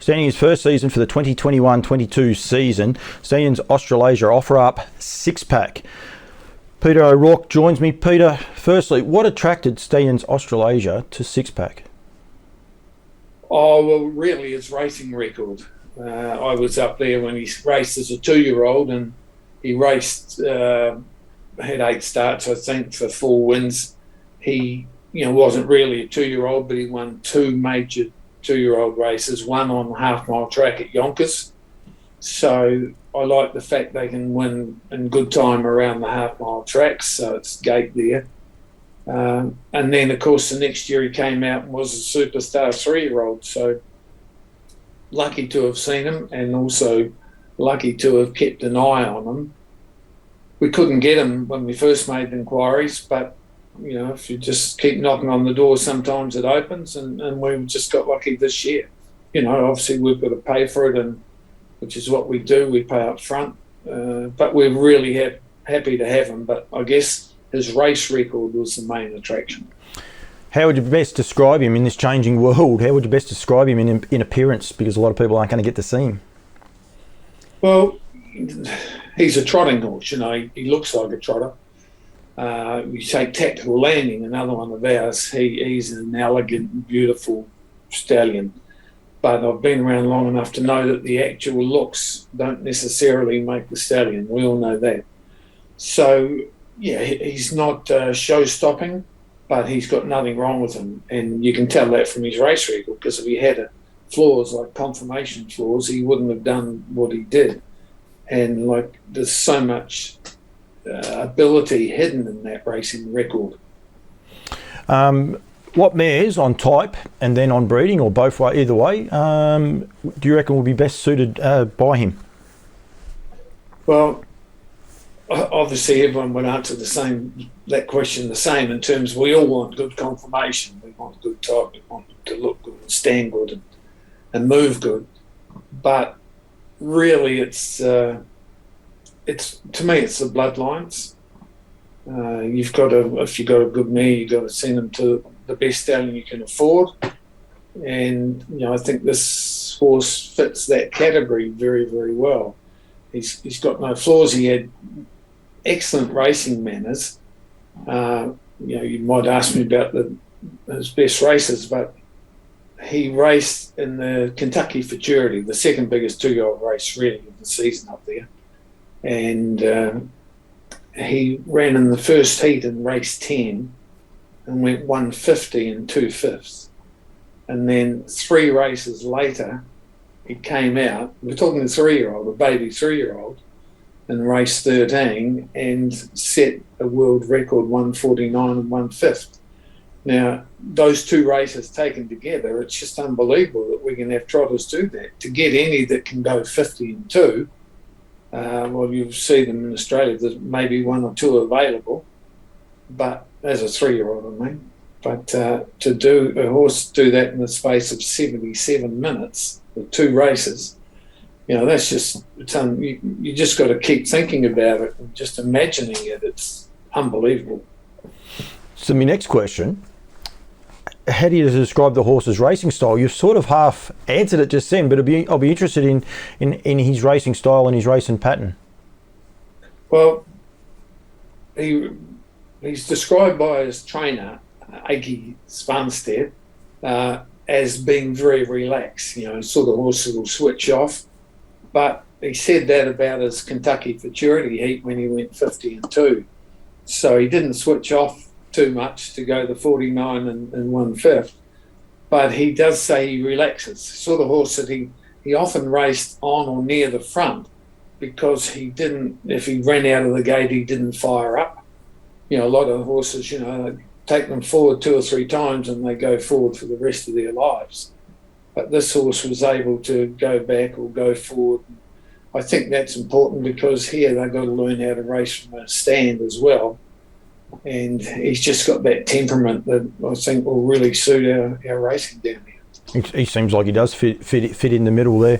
Standing his first season for the 2021-22 season, Stallions Australasia offer up 6-pack. Peter O'Rourke joins me. Peter, firstly, what attracted Stallions Australasia to 6-pack? Oh, well, really his racing record. I was up there when he raced as a 2-year-old, and he raced, had 8 starts, I think, for 4 wins. He, wasn't really a 2-year-old, but he won 2 major 2-year-old races, one on half-mile track at Yonkers. So I like the fact they can win in good time around the half-mile tracks, so it's gate there. And then, of course, the next year he came out and was a superstar 3-year-old. So lucky to have seen him, and also lucky to have kept an eye on him. We couldn't get him when we first made inquiries, but if you just keep knocking on the door, sometimes it opens, and we just got lucky this year. Obviously we've got to pay for it, and which is what we do. We pay up front, but we're really happy to have him. But I guess his race record was the main attraction. How would you best describe him in this changing world? How would you best describe him in appearance? Because a lot of people aren't going to get to see him. Well, he's a trotting horse. He looks like a trotter. You take Tactical Landing, another one of ours. He's an elegant, beautiful stallion. But I've been around long enough to know that the actual looks don't necessarily make the stallion. We all know that. So, yeah, he's not show-stopping, but he's got nothing wrong with him. And you can tell that from his race record, because if he had flaws like conformation flaws, he wouldn't have done what he did. And, there's so much ability hidden in that racing record. What mares on type and then on breeding, or both way, either way, do you reckon will be best suited by him? Well, obviously everyone would answer that question the same, in terms we all want good conformation. We want good type, we want them to look good and stand good and move good. But really it's to me, it's the bloodlines. If you've got a good mare, you've got to send them to the best stallion you can afford. And, I think this horse fits that category very, very well. He's got no flaws. He had excellent racing manners. You might ask me about his best races, but he raced in the Kentucky Futurity, the second biggest 2-year-old race really of the season up there. And he ran in the first heat in race 10 and went 150 and 2/5. And then 3 races later, he came out, we're talking a 3-year-old, a baby 3-year-old, in race 13, and set a world record 149 and 1/5. Now, those 2 races taken together, it's just unbelievable that we can have trotters do that. To get any that can go 50 and 2, well, you'll see them in Australia. There's maybe 1 or 2 available, but as a 3-year-old, I mean. But to do a horse do that in the space of 77 minutes with 2 races, that's just you just got to keep thinking about it and just imagining it. It's unbelievable. So my next question: how do you describe the horse's racing style? You've sort of half answered it just then, but I'll be interested in his racing style and his racing pattern. Well, he's described by his trainer, Aki Svanstedt, as being very relaxed, sort of horse that will switch off. But he said that about his Kentucky Futurity heat when he went 50 and 2. So he didn't switch off too much to go the 49 and 1/5. But he does say he relaxes. Sort of horse that he often raced on or near the front, because if he ran out of the gate, he didn't fire up. A lot of horses, they take them forward 2 or 3 times and they go forward for the rest of their lives. But this horse was able to go back or go forward. I think that's important, because here they've got to learn how to race from a stand as well. And he's just got that temperament that I think will really suit our racing down here. He seems like he does fit in the middle there.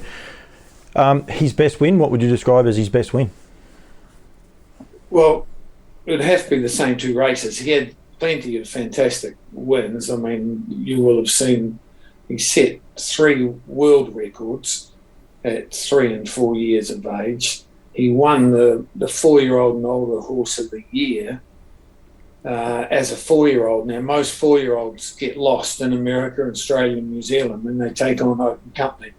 His best win, what would you describe as his best win? Well, it'd have to be the same 2 races. He had plenty of fantastic wins. I mean, you will have seen He set 3 world records at 3 and 4 years of age. He won the 4-year-old and older horse of the year as a 4-year-old. Now, most 4-year-olds get lost in America, Australia, and New Zealand when they take on open company.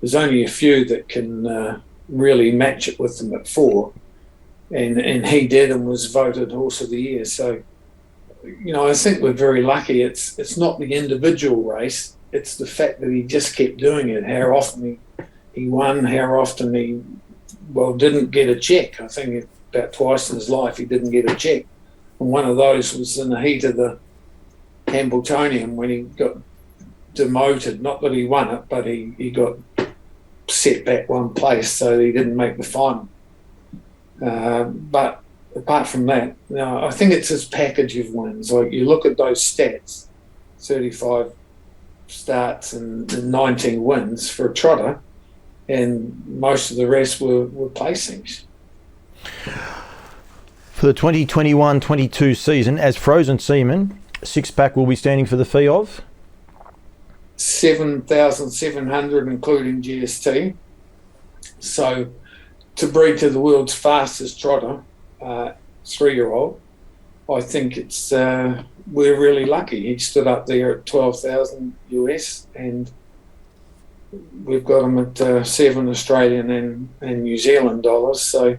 There's only a few that can really match it with them at 4, and he did and was voted horse of the year. So, I think we're very lucky. It's not the individual race, it's the fact that he just kept doing it. How often he won, how often he didn't get a check. I think about twice in his life he didn't get a check. And one of those was in the heat of the Hambletonian when he got demoted. Not that he won it, but he got set back one place, so he didn't make the final. But apart from that, I think it's his package of wins. Like, you look at those stats, 35 starts and 19 wins for a trotter, and most of the rest were placings. For the 2021-22 season, as Frozen Seaman, 6-pack will be standing for the fee of? 7,700 including GST. So to breed to the world's fastest trotter, 3-year-old, I think it's we're really lucky. He stood up there at 12,000 US, and we've got him at 7 Australian and New Zealand dollars. So